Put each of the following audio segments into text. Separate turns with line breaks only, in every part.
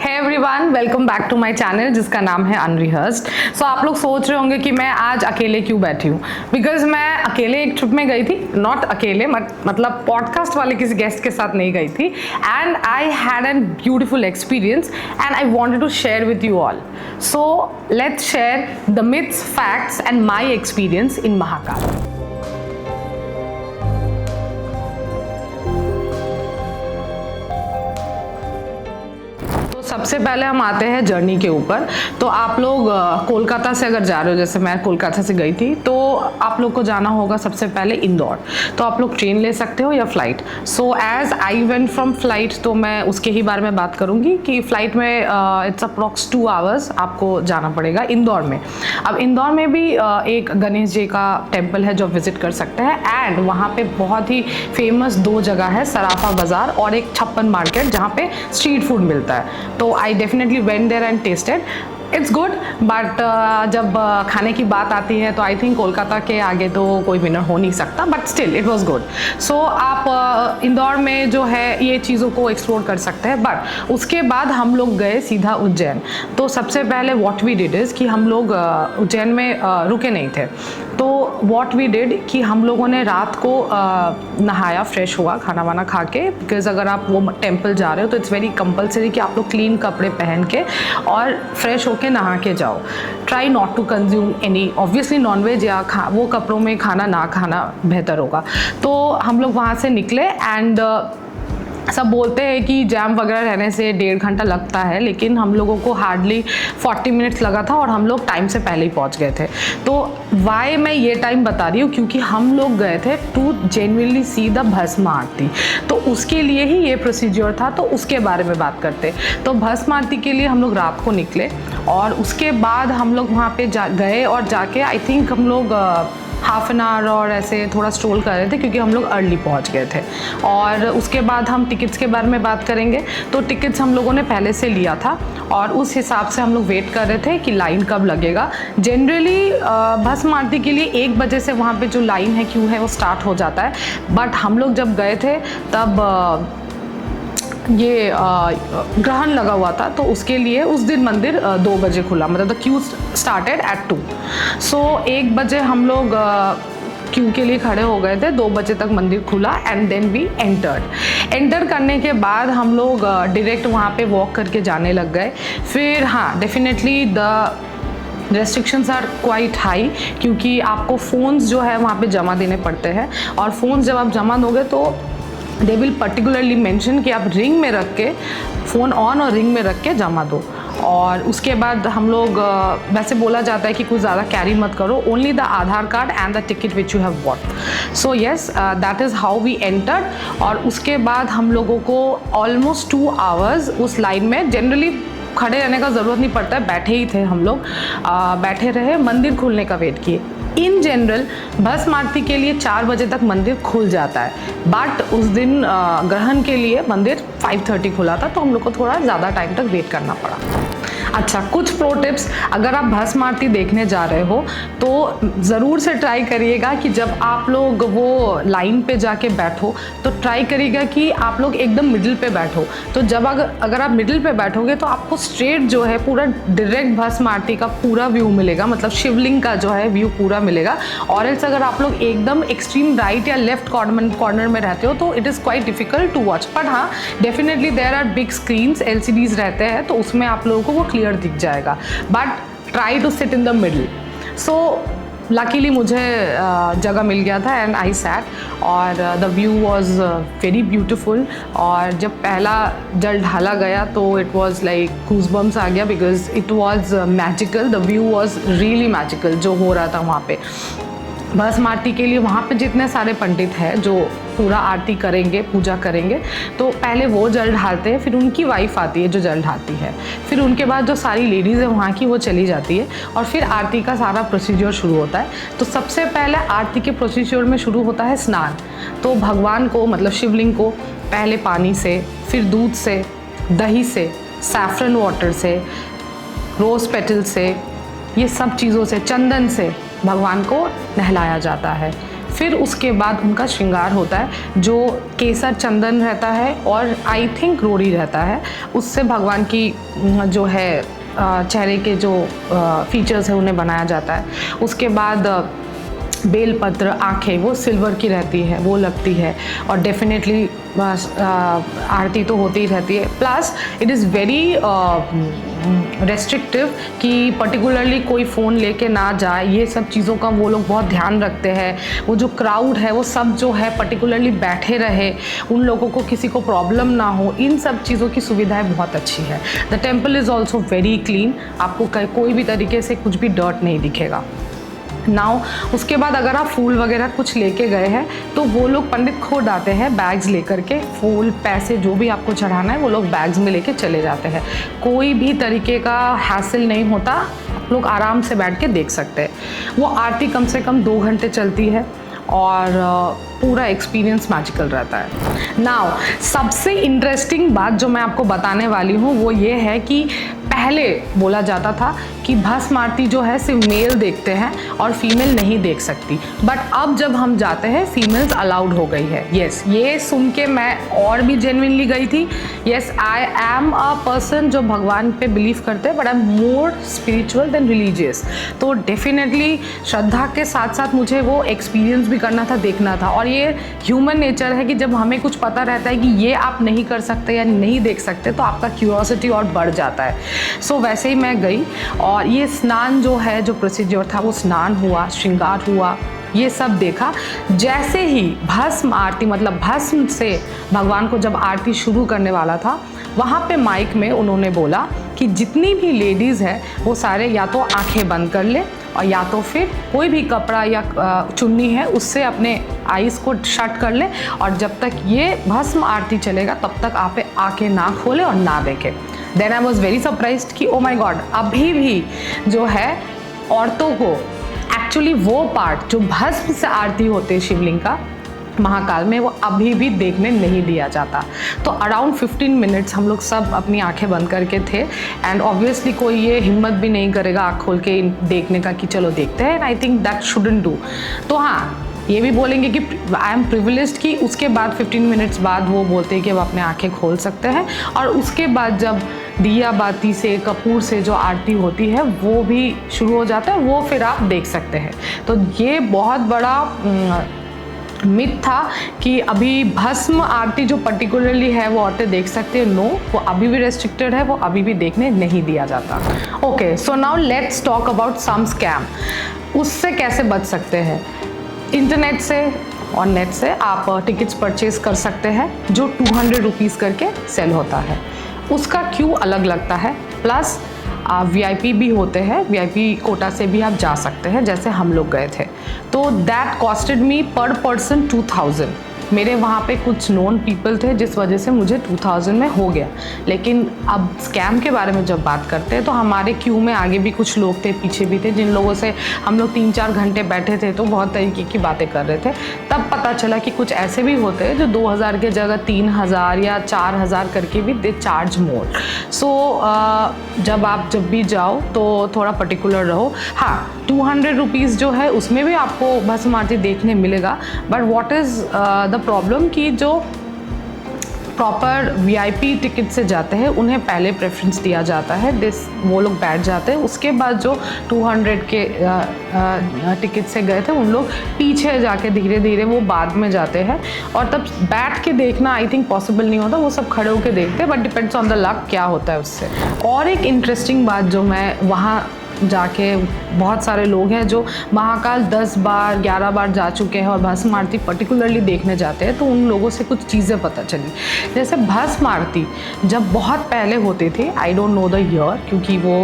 Hey everyone, welcome back to my channel जिसका नाम है अनरिहर्स्ड। सो आप लोग सोच रहे होंगे कि मैं आज अकेले क्यों बैठी हूँ। बिकॉज मैं अकेले एक ट्रिप में गई थी, नॉट अकेले मतलब पॉडकास्ट वाले किसी गेस्ट के साथ नहीं गई थी। And I had an beautiful experience and I wanted to share with you all. So let's share the myths, facts and my experience in Mahakal. सबसे पहले हम आते हैं जर्नी के ऊपर। तो आप लोग कोलकाता से अगर जा रहे हो, जैसे मैं कोलकाता से गई थी, तो आप लोग को जाना होगा सबसे पहले इंदौर। तो आप लोग ट्रेन ले सकते हो या flight. So as I went from flight, तो मैं उसके ही बारे में बात करूंगी कि फ्लाइट में इट्स अप्रॉक्स 2 आवर्स आपको जाना पड़ेगा इंदौर में। अब इंदौर में भी एक गणेश जी का टेम्पल है जो विजिट कर सकते हैं। एंड वहाँ पे बहुत ही फेमस 2 जगह है, सराफा बाजार और एक छप्पन मार्केट, जहाँ पे स्ट्रीट फूड मिलता है। तो I definitely went there and tasted, it's good. But जब खाने की बात आती है तो आई थिंक कोलकाता के आगे तो कोई विनर हो नहीं सकता, but still it was good. So आप इंदौर में जो है ये चीज़ों को एक्सप्लोर कर सकते हैं। बट उसके बाद हम लोग गए सीधा उज्जैन। तो सबसे पहले व्हाट वी डिड इज़ कि हम लोग उज्जैन में रुके नहीं थे। तो व्हाट वी डिड कि हम लोगों ने रात को नहाया, फ्रेश हुआ, खाना वाना खा के। बिकॉज अगर आप वो टेम्पल जा रहे हो तो इट्स वेरी कंपलसरी कि आप लोग क्लीन कपड़े पहन के और फ्रेश होके नहा के जाओ। Try not to consume any obviously nonveg, या वो कपड़ों में खाना ना खाना बेहतर होगा। तो हम लोग वहाँ से निकले एंड सब बोलते हैं कि जैम वगैरह रहने से 1.5 घंटा लगता है, लेकिन हम लोगों को हार्डली 40 मिनट्स लगा था और हम लोग टाइम से पहले ही पहुंच गए थे। तो वाई मैं ये टाइम बता रही हूँ, क्योंकि हम लोग गए थे टू जेन्युइनली सी द भस्म आरती। तो उसके लिए ही ये प्रोसीजर था, तो उसके बारे में बात करते। तो भस्म आरती के लिए हम लोग रात को निकले और उसके बाद हम लोग वहाँ पे गए और जाके आई थिंक हम लोग हाफ एन आवर और ऐसे थोड़ा स्ट्रोल कर रहे थे, क्योंकि हम लोग अर्ली पहुंच गए थे। और उसके बाद हम टिकट्स के बारे में बात करेंगे। तो टिकट्स हम लोगों ने पहले से लिया था और उस हिसाब से हम लोग वेट कर रहे थे कि लाइन कब लगेगा। जनरली भस्म आरती के लिए 1 बजे से वहाँ पे जो लाइन है, क्यों है, वो स्टार्ट हो जाता है। बट हम लोग जब गए थे तब ये ग्रहण लगा हुआ था, तो उसके लिए उस दिन मंदिर 2 बजे खुला, मतलब द क्यू स्टार्टेड एट 2। सो 1 बजे हम लोग क्यू के लिए खड़े हो गए थे, 2 बजे तक मंदिर खुला एंड देन वी एंटर करने के बाद हम लोग डायरेक्ट वहाँ पे वॉक करके जाने लग गए। फिर हाँ, definitely the restrictions are quite high, क्योंकि आपको फ़ोन्स जो है वहाँ पे जमा देने पड़ते हैं। और फ़ोन्स जब आप जमा दोगे तो दे विल पर्टिकुलरली मेंशन कि आप रिंग में रख के, फ़ोन ऑन और रिंग में रख के जमा दो। और उसके बाद हम लोग वैसे बोला जाता है कि कुछ ज़्यादा कैरी मत करो, only the Aadhaar card and the ticket which you have bought. So yes, that is how we entered. और उसके बाद हम लोगों को ऑलमोस्ट 2 आवर्स उस लाइन में, जनरली खड़े रहने का ज़रूरत नहीं पड़ता है, बैठे ही थे हम लोग, बैठे रहे, मंदिर खुलने का वेट किए। इन जनरल भस्म आरती के लिए 4 बजे तक मंदिर खुल जाता है, बट उस दिन ग्रहण के लिए मंदिर 5:30 खुला था, तो हम लोग को थोड़ा ज़्यादा टाइम तक वेट करना पड़ा। अच्छा, कुछ प्रो टिप्स, अगर आप भस्म आरती देखने जा रहे हो तो ज़रूर से ट्राई करिएगा कि जब आप लोग वो लाइन पे जाके बैठो तो ट्राई करिएगा कि आप लोग एकदम मिडिल पे बैठो। तो जब अगर आप मिडिल पे बैठोगे तो आपको स्ट्रेट जो है पूरा डायरेक्ट भस्म आरती का पूरा व्यू मिलेगा, मतलब शिवलिंग का जो है व्यू पूरा मिलेगा। और एल्स अगर आप लोग एकदम एक्सट्रीम राइट या लेफ्ट कॉर्नर में रहते हो तो it is quite difficult to watch. But हाँ, definitely there are big screens, LCDs रहते हैं, तो उसमें आप लोगों को वो क्लियर दिख जाएगा। But try to sit in the middle. So luckily मुझे जगह मिल गया था एंड आई सैट, और the view was very beautiful. और जब पहला जल ढाला गया तो इट वॉज लाइक गूज़बम्स आ गया, because it was magical, the view was really magical जो हो रहा था वहाँ पे। भस्म आरती के लिए वहाँ पे जितने सारे पंडित हैं जो पूरा आरती करेंगे, पूजा करेंगे, तो पहले वो जल ढालते हैं, फिर उनकी वाइफ आती है जो जल ढालती है, फिर उनके बाद जो सारी लेडीज़ है वहाँ की वो चली जाती है, और फिर आरती का सारा प्रोसीजर शुरू होता है। तो सबसे पहले आरती के प्रोसीजर में शुरू होता है स्नान। तो भगवान को, मतलब शिवलिंग को, पहले पानी से, फिर दूध से, दही से, सैफरन वाटर से, रोज़ पेटल से, ये सब चीज़ों से, चंदन से भगवान को नहलाया जाता है। फिर उसके बाद उनका श्रृंगार होता है जो केसर चंदन रहता है और आई थिंक रोड़ी रहता है, उससे भगवान की जो है चेहरे के जो फीचर्स है उन्हें बनाया जाता है। उसके बाद बेलपत्र, आँखें वो सिल्वर की रहती है, वो लगती है और डेफिनेटली आरती तो होती ही रहती है। Plus it is very restrictive कि पर्टिकुलरली कोई फ़ोन लेके ना जाए, ये सब चीज़ों का वो लोग बहुत ध्यान रखते हैं। वो जो क्राउड है वो सब जो है पर्टिकुलरली बैठे रहे, उन लोगों को किसी को प्रॉब्लम ना हो, इन सब चीज़ों की सुविधाएं बहुत अच्छी है। The temple is also very clean, आपको कोई भी तरीके से कुछ भी डर्ट नहीं दिखेगा। नाउ उसके बाद अगर आप फूल वगैरह कुछ लेके गए हैं तो वो लोग पंडित खुद आते हैं बैग्स लेकर के, फूल पैसे जो भी आपको चढ़ाना है वो लोग बैग्स में लेके चले जाते हैं। कोई भी तरीके का हैसल नहीं होता, आप लोग आराम से बैठ के देख सकते हैं। वो आरती कम से कम 2 घंटे चलती है और पूरा एक्सपीरियंस मैजिकल रहता है। नाउ सबसे इंटरेस्टिंग बात जो मैं आपको बताने वाली हूँ वो ये है कि पहले बोला जाता था कि भस्म आरती जो है सिर्फ मेल देखते हैं और फीमेल नहीं देख सकती, बट अब जब हम जाते हैं फीमेल्स अलाउड हो गई है। यस, ये सुन के मैं और भी जेन्युइनली गई थी। Yes, I am a person जो भगवान पे बिलीव करते हैं, but I am more spiritual then religious. तो डेफिनेटली श्रद्धा के साथ साथ मुझे वो एक्सपीरियंस भी करना था, देखना था। और ये ह्यूमन नेचर है कि जब हमें कुछ पता रहता है कि ये आप नहीं कर सकते या नहीं देख सकते तो आपका क्यूरियोसिटी और बढ़ जाता है। सो वैसे ही मैं गई और ये स्नान जो है, जो प्रोसीजर था वो स्नान हुआ, श्रृंगार हुआ, ये सब देखा। जैसे ही भस्म आरती मतलब भस्म से भगवान को जब आरती शुरू करने वाला था, वहाँ पे माइक में उन्होंने बोला कि जितनी भी लेडीज़ है वो सारे या तो आंखें बंद कर ले और या तो फिर कोई भी कपड़ा या चुन्नी है उससे अपने आईज को शट कर ले, और जब तक ये भस्म आरती चलेगा तब तक आप आंखें ना खोले और ना देखें। Then I was very surprised कि ओ माई गॉड, अभी भी जो है औरतों को एक्चुअली वो पार्ट जो भस्म से आरती होते शिवलिंग का महाकाल में, वो अभी भी देखने नहीं दिया जाता। तो अराउंड 15 मिनट्स हम लोग सब अपनी आंखें बंद करके थे एंड ऑब्वियसली कोई ये हिम्मत भी नहीं करेगा आँख खोल के देखने का कि चलो देखते हैं, and I think that shouldn't do. तो हाँ, ये भी बोलेंगे कि आई एम प्रिविलेज्ड कि उसके बाद 15 मिनट्स बाद वो बोलते हैं कि वो अपने आंखें खोल सकते हैं, और उसके बाद जब दिया बाती से, कपूर से जो आरती होती है वो भी शुरू हो जाता है, वो फिर आप देख सकते हैं। तो ये बहुत बड़ा मिथ था कि अभी भस्म आरती जो पर्टिकुलरली है वो औरतें देख सकती है। नो, वो अभी भी रेस्ट्रिक्टेड है, वो अभी भी देखने नहीं दिया जाता। Okay, so now let's talk about some scam. उससे कैसे बच सकते हैं? इंटरनेट से और नेट से आप टिकट्स परचेज कर सकते हैं जो 200 रुपीज़ करके सेल होता है। उसका क्यू अलग लगता है, प्लस VIP भी होते हैं, VIP कोटा से भी आप जा सकते हैं, जैसे हम लोग गए थे। तो दैट कॉस्टेड मी पर पर्सन 2000। मेरे वहाँ पे कुछ नोन पीपल थे जिस वजह से मुझे 2000 में हो गया। लेकिन अब स्कैम के बारे में जब बात करते हैं तो हमारे क्यू में आगे भी कुछ लोग थे, पीछे भी थे, जिन लोगों से हम लोग 3-4 घंटे बैठे थे तो बहुत तरीके की बातें कर रहे थे। तब पता चला कि कुछ ऐसे भी होते हैं जो 2000 के जगह 3000 या 4000 करके भी दे चार्ज मोर। सो जब भी जाओ तो थोड़ा पर्टिकुलर रहो। हाँ, 200 रुपीज़ जो है उसमें भी आपको भस्म आरती देखने मिलेगा, but what is the problem कि जो प्रॉपर VIP टिकट से जाते हैं उन्हें पहले प्रेफरेंस दिया जाता है, वो लोग बैठ जाते हैं। उसके बाद जो 200 के टिकट से गए थे उन लोग पीछे जाके धीरे धीरे वो बाद में जाते हैं, और तब बैठ के देखना आई थिंक पॉसिबल नहीं होता, वो सब खड़े होकर देखते हैं, but depends on the luck क्या होता है उससे। और एक इंटरेस्टिंग बात जो मैं वहाँ जाके, बहुत सारे लोग हैं जो महाकाल 10 बार 11 बार जा चुके हैं और भस्म आरती पर्टिकुलरली देखने जाते हैं, तो उन लोगों से कुछ चीज़ें पता चली। जैसे भस्म आरती जब बहुत पहले होती थी, I don't know the year क्योंकि वो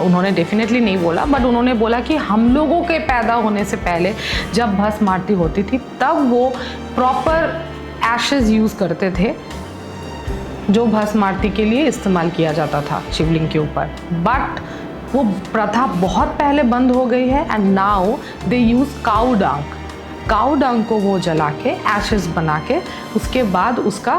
उन्होंने डेफिनेटली नहीं बोला, बट उन्होंने बोला कि हम लोगों के पैदा होने से पहले जब भस्म आरती होती थी तब वो प्रॉपर एशेज़ यूज़ करते थे जो भस्म आरती के लिए इस्तेमाल किया जाता था शिवलिंग के ऊपर। बट वो प्रथा बहुत पहले बंद हो गई है एंड नाउ दे यूज़ काऊ डंग को वो जला के एशेस बना के उसके बाद उसका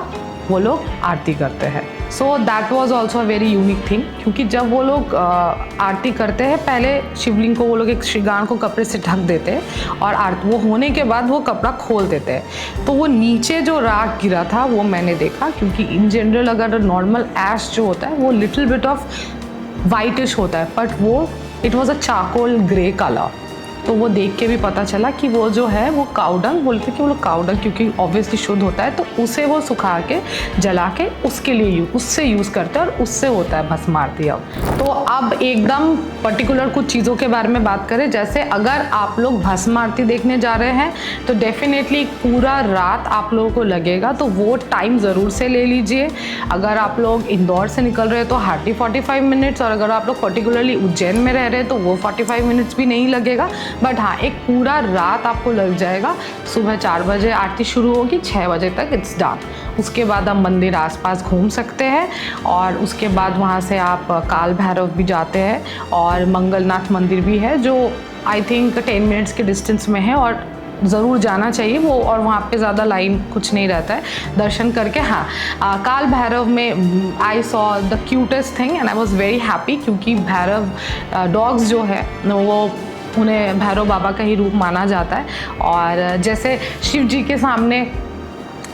वो लोग आरती करते हैं। So that was also a very unique thing, क्योंकि जब वो लोग आरती करते हैं, पहले शिवलिंग को वो लोग एक श्रीगान को कपड़े से ढक देते हैं और आरती वो होने के बाद वो कपड़ा खोल देते हैं। तो वो नीचे जो राख गिरा था वो मैंने देखा, क्योंकि इन जनरल अगर नॉर्मल ऐश जो होता है वो लिटिल बिट ऑफ वाइटिश होता है, बट वो it was a charcoal grey colour. तो वो देख के भी पता चला कि वो जो है वो काउडंग, बोलते कि वो लोग काउडंग क्योंकि ऑब्वियसली शुद्ध होता है, तो उसे वो सुखा के जला के उसके लिए उससे यूज़ करते हैं और उससे होता है भस्म आरती। अब तो अब एकदम पर्टिकुलर कुछ चीज़ों के बारे में बात करें, जैसे अगर आप लोग भस्म आरती देखने जा रहे हैं तो डेफिनेटली पूरा रात आप लोगों को लगेगा, तो वो टाइम ज़रूर से ले लीजिए। अगर आप लोग इंदौर से निकल रहे हैं तो हार्डली 45 मिनट्स, और अगर आप लोग पर्टिकुलरली उज्जैन में रह रहे हैं तो वो 45 मिनट्स भी नहीं लगेगा, बट हाँ एक पूरा रात आपको लग जाएगा। सुबह 4 बजे आरती शुरू होगी, 6 बजे तक इट्स डन। उसके बाद आप मंदिर आसपास घूम सकते हैं और उसके बाद वहाँ से आप काल भैरव भी जाते हैं, और मंगलनाथ मंदिर भी है जो आई थिंक 10 मिनट्स के डिस्टेंस में है और ज़रूर जाना चाहिए वो, और वहाँ पे ज़्यादा लाइन कुछ नहीं रहता है, दर्शन करके। हाँ काल भैरव में I saw the cutest thing and I was very happy, क्योंकि भैरव डॉग्स जो है वो उन्हें भैरव बाबा का ही रूप माना जाता है। और जैसे शिव जी के सामने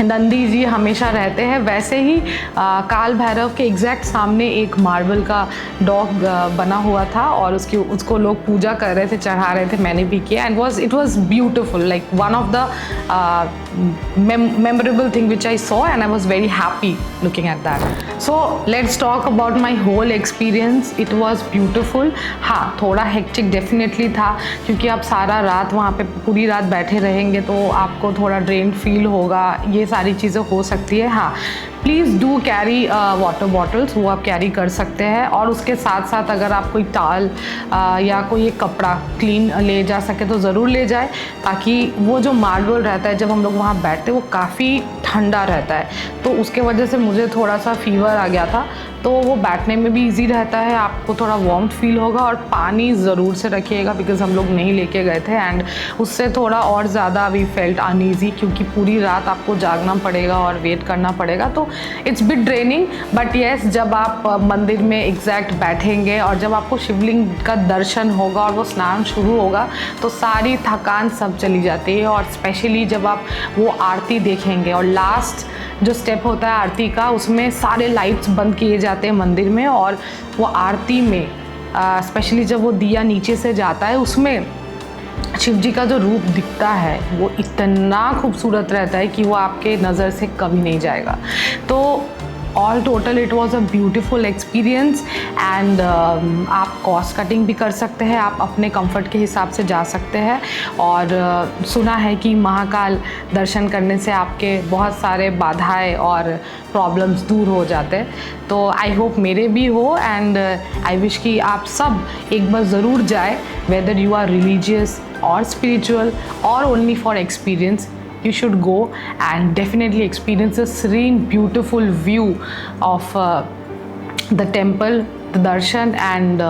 नंदी जी हमेशा रहते हैं, वैसे ही काल भैरव के एग्जैक्ट सामने एक मार्बल का डॉग बना हुआ था और उसको लोग पूजा कर रहे थे, चढ़ा रहे थे, मैंने भी किया and it was beautiful, like one of the memorable thing which I saw and I was very happy looking at that. So let's talk about my whole experience. It was beautiful. हाँ थोड़ा hectic definitely था, क्योंकि आप सारा रात वहाँ पे पूरी रात बैठे रहेंगे तो आपको थोड़ा ड्रेन फील होगा, ये सारी चीज़ें हो सकती है। हाँ please do carry water bottles, वो आप कैरी कर सकते हैं, और उसके साथ साथ अगर आप कोई टाल या कोई एक कपड़ा क्लीन ले जा सके तो ज़रूर ले जाए, ताकि वो जो मार्बल रहता है जब हम लोग वहाँ बैठते हैं वो काफ़ी ठंडा रहता है, तो उसके वजह से मुझे थोड़ा सा फीवर आ गया था, तो वो बैठने में भी इजी रहता है, आपको थोड़ा वार्म फील होगा। और पानी ज़रूर से रखिएगा, बिकॉज हम लोग नहीं लेके गए थे एंड उससे थोड़ा और ज़्यादा वी फेल्ट अनईजी, क्योंकि पूरी रात आपको जागना पड़ेगा और वेट करना पड़ेगा, तो it's bit draining. But yes जब आप मंदिर में एग्जैक्ट बैठेंगे और जब आपको शिवलिंग का दर्शन होगा और वो स्नान शुरू होगा तो सारी थकान सब चली जाती है, और स्पेशली जब आप वो आरती देखेंगे और लास्ट जो स्टेप होता है आरती का, उसमें सारे लाइट्स बंद किए जाते हैं मंदिर में, और वो आरती में स्पेशली जब वो दिया नीचे से जाता है उसमें शिव जी का जो रूप दिखता है वो इतना खूबसूरत रहता है कि वो आपके नज़र से कभी नहीं जाएगा। तो all total it was a beautiful experience and आप कॉस्ट कटिंग भी कर सकते हैं, आप अपने कंफर्ट के हिसाब से जा सकते हैं। और सुना है कि महाकाल दर्शन करने से आपके बहुत सारे बाधाएं और प्रॉब्लम्स दूर हो जाते हैं, तो आई होप मेरे भी हो एंड आई विश कि आप सब एक बार ज़रूर जाए, whether you are religious or spiritual or only for experience. You should go and definitely experience a serene, beautiful view of the temple, the darshan, and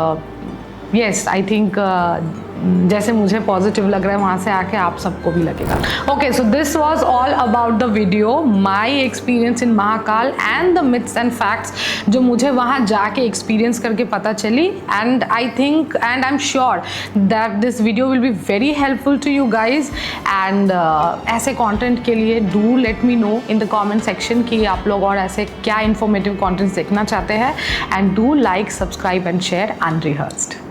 yes, I think जैसे मुझे positive लग रहा है वहाँ से आके आप सबको भी लगेगा। Okay so this was all about the video, my experience in Mahakal and the myths and facts जो मुझे वहाँ जाके एक्सपीरियंस करके पता चली, and I think and I am sure that this video will be very helpful to you guys. And ऐसे content के लिए do let me know in the comment section कि आप लोग और ऐसे क्या इन्फॉर्मेटिव कॉन्टेंट्स देखना चाहते हैं, and do like, subscribe and share अनरिहर्स्ड।